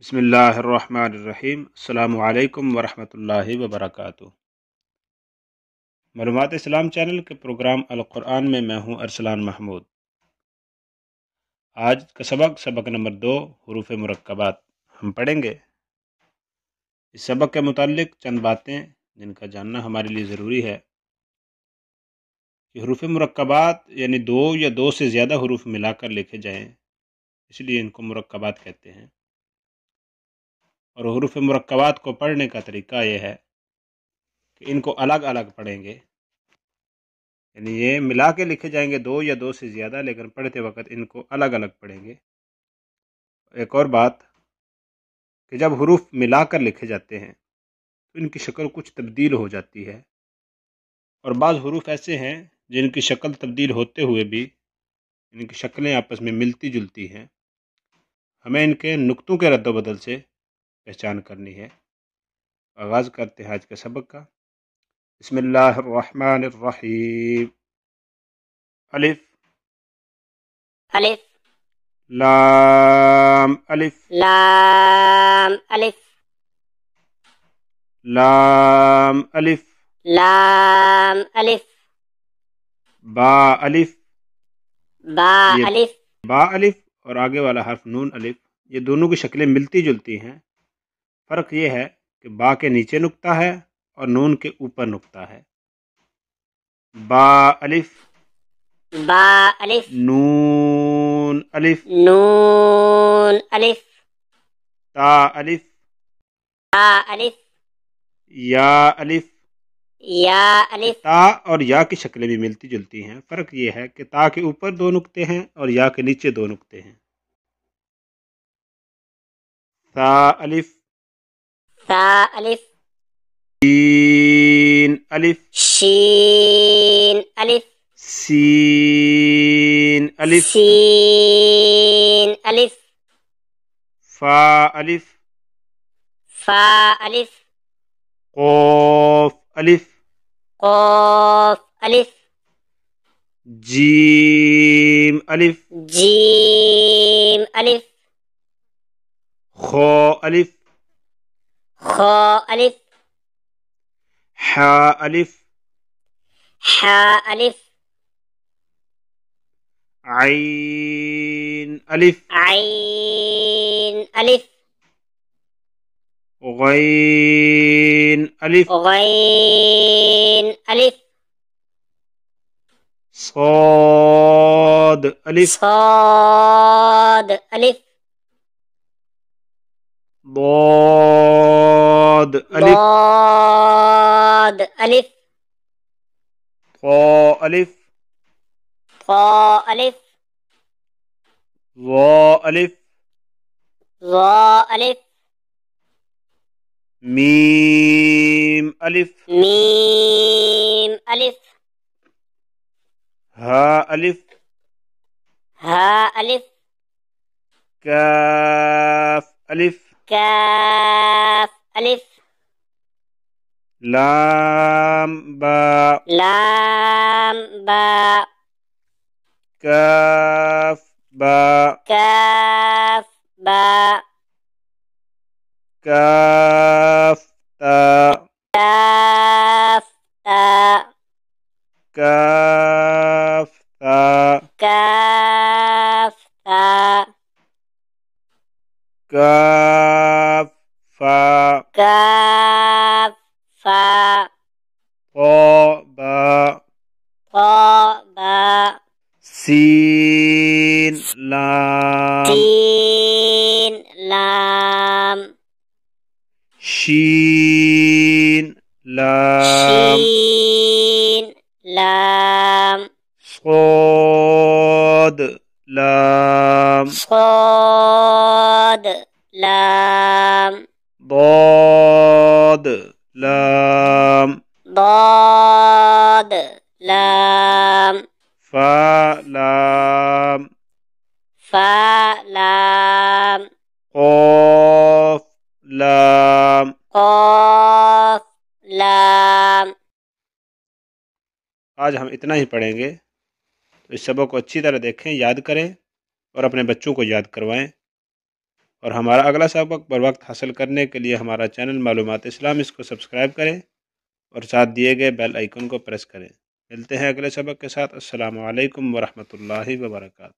بسم اللہ الرحمن الرحیم۔ السلام علیکم ورحمۃ اللہ وبرکاتہ۔ معلومات اسلام چینل کے پروگرام القرآن میں ہوں ارسلان محمود۔ آج کا سبق نمبر 2 حروف مرکبات ہم پڑھیں گے۔ اس سبق کے متعلق چند باتیں جن کا جاننا ہمارے لیے ضروری ہے کہ حروف مرکبات یعنی دو یا دو سے زیادہ حروف ملا کر لکھے جائیں، اس لیے ان کو مرکبات کہتے ہیں۔ اور حروف مرکبات کو پڑھنے کا طریقہ یہ ہے کہ ان کو الگ الگ پڑھیں گے، یعنی یہ ملا کے لکھے جائیں گے دو یا دو سے زیادہ، لیکن پڑھتے وقت ان کو الگ الگ پڑھیں گے۔ ایک اور بات کہ جب حروف ملا کر لکھے جاتے ہیں تو ان کی شکل کچھ تبدیل ہو جاتی ہے، اور بعض حروف ایسے ہیں جن کی شکل تبدیل ہوتے ہوئے بھی ان کی شکلیں آپس میں ملتی جلتی ہیں۔ ہمیں ان کے نقطوں کے رد و بدل سے پہچان کرنی ہے۔ آغاز کرتے ہیں آج کے سبق کا۔ بسم اللہ الرحمن الرحیم۔ الف الف لام الف لام الف لام الف لام الف با الف۔ با یہ الف با الف اور آگے والا حرف نون الف، یہ دونوں کی شکلیں ملتی جلتی ہیں۔ فرق یہ ہے کہ با کے نیچے نقطہ ہے اور نون کے اوپر نقطہ ہے۔ با الف با الف نون الف نون الف تا الف تا الف یا الف۔ یا الف تا اور یا کی شکلیں بھی ملتی جلتی ہیں، فرق یہ ہے کہ تا کے اوپر دو نقطے ہیں اور یا کے نیچے دو نقطے ہیں۔ ثا الف ثا الف سین الف شین الف سین الف سین الف فا الف فا الف قوف الف قاف الف جیم الف جیم الف خو الف خا الف حا الف حا الف عین الف عین الف غین الف غین الف صاد الف صاد الف ضاد الف ضاد الف طا الف طا الف ظا الف ظا الف میم الف میم الف ہا الف ہا الف کاف الف کاف الف لام با لام با کاف با کاف با کاف تا کاف تا کاف تا کاف تا کاف فا کاف فا طا با طا با سین لام سین لام شین لام شین لام صاد لام صاد لام ضاد لام ضاد لام فا لام فا لام قاف لام قاف لام۔ آج ہم اتنا ہی پڑھیں گے، تو اس سبق کو اچھی طرح دیکھیں، یاد کریں اور اپنے بچوں کو یاد کروائیں۔ اور ہمارا اگلا سبق بر وقت حاصل کرنے کے لیے ہمارا چینل معلومات اسلام اس کو سبسکرائب کریں اور ساتھ دیے گئے بیل آئیکن کو پریس کریں۔ ملتے ہیں اگلے سبق کے ساتھ۔ السلام علیکم ورحمۃ اللہ وبرکاتہ۔